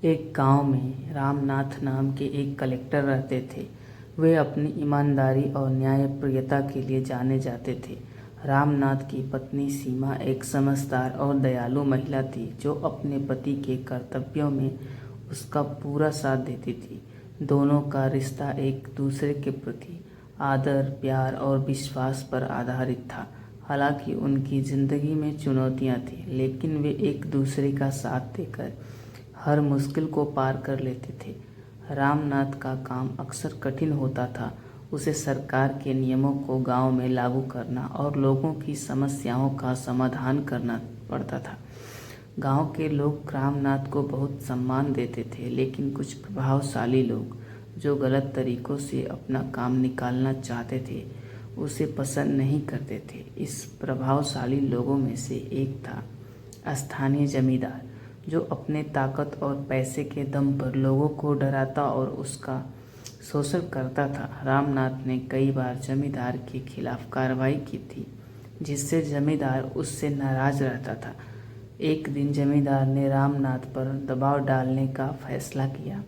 एक गांव में रामनाथ नाम के एक कलेक्टर रहते थे। वे अपनी ईमानदारी और न्यायप्रियता के लिए जाने जाते थे। रामनाथ की पत्नी सीमा एक समझदार और दयालु महिला थी जो अपने पति के कर्तव्यों में उसका पूरा साथ देती थी। दोनों का रिश्ता एक दूसरे के प्रति आदर, प्यार और विश्वास पर आधारित था। हालांकि उनकी जिंदगी में चुनौतियां थीं, लेकिन वे एक दूसरे का साथ देकर हर मुश्किल को पार कर लेते थे। रामनाथ का काम अक्सर कठिन होता था। उसे सरकार के नियमों को गांव में लागू करना और लोगों की समस्याओं का समाधान करना पड़ता था। गांव के लोग रामनाथ को बहुत सम्मान देते थे, लेकिन कुछ प्रभावशाली लोग जो गलत तरीकों से अपना काम निकालना चाहते थे, उसे पसंद नहीं करते थे। इस प्रभावशाली लोगों में से एक था स्थानीय जमींदार, जो अपने ताकत और पैसे के दम पर लोगों को डराता और उसका शोषण करता था। रामनाथ ने कई बार जमींदार के खिलाफ कार्रवाई की थी, जिससे जमींदार उससे नाराज रहता था। एक दिन जमींदार ने रामनाथ पर दबाव डालने का फैसला किया।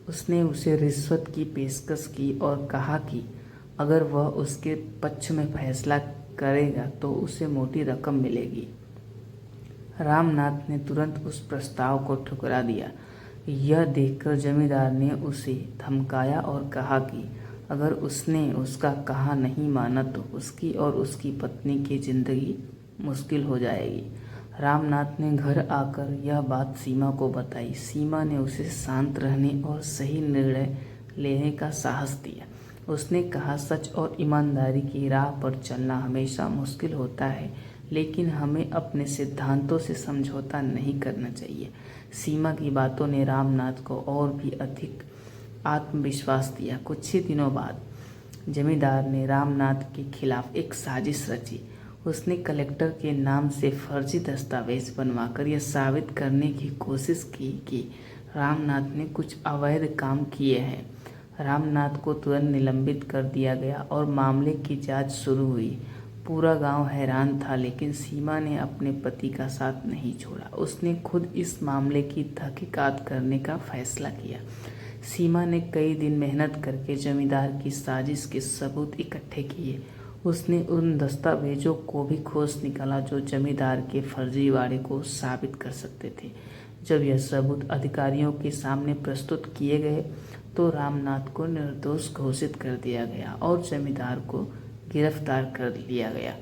उसने उसे रिश्वत की पेशकश की और कहा कि अगर वह उसके पक्ष में फैसला करेगा तो उसे मोटी रकम मिलेगी। रामनाथ ने तुरंत उस प्रस्ताव को ठुकरा दिया। यह देखकर जमींदार ने उसे धमकाया और कहा कि अगर उसने उसका कहा नहीं माना तो उसकी और उसकी पत्नी की जिंदगी मुश्किल हो जाएगी। रामनाथ ने घर आकर यह बात सीमा को बताई। सीमा ने उसे शांत रहने और सही निर्णय लेने का साहस दिया। उसने कहा, सच और ईमानदारी की राह पर चलना हमेशा मुश्किल होता है, लेकिन हमें अपने सिद्धांतों से समझौता नहीं करना चाहिए। सीमा की बातों ने रामनाथ को और भी अधिक आत्मविश्वास दिया। कुछ ही दिनों बाद जमींदार ने रामनाथ के खिलाफ एक साजिश रची। उसने कलेक्टर के नाम से फर्जी दस्तावेज बनवाकर यह साबित करने की कोशिश की कि रामनाथ ने कुछ अवैध काम किए हैं। रामनाथ को तुरंत निलंबित कर दिया गया और मामले की जांच शुरू हुई। पूरा गांव हैरान था, लेकिन सीमा ने अपने पति का साथ नहीं छोड़ा। उसने खुद इस मामले की तहकीकात करने का फैसला किया। सीमा ने कई दिन मेहनत करके जमींदार की साजिश के सबूत इकट्ठे किए। उसने उन दस्तावेजों को भी खोज निकाला जो जमींदार के फर्जीवाड़े को साबित कर सकते थे। जब यह सबूत अधिकारियों के सामने प्रस्तुत किए गए तो रामनाथ को निर्दोष घोषित कर दिया गया और जमींदार को गिरफ्तार कर लिया गया।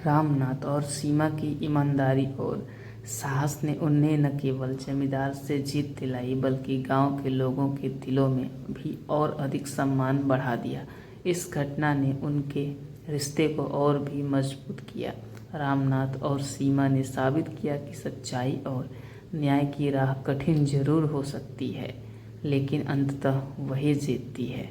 रामनाथ और सीमा की ईमानदारी और साहस ने उन्हें न केवल जमींदार से जीत दिलाई, बल्कि गांव के लोगों के दिलों में भी और अधिक सम्मान बढ़ा दिया। इस घटना ने उनके रिश्ते को और भी मजबूत किया। रामनाथ और सीमा ने साबित किया कि सच्चाई और न्याय की राह कठिन जरूर हो सकती है, लेकिन अंततः वही जीतती है।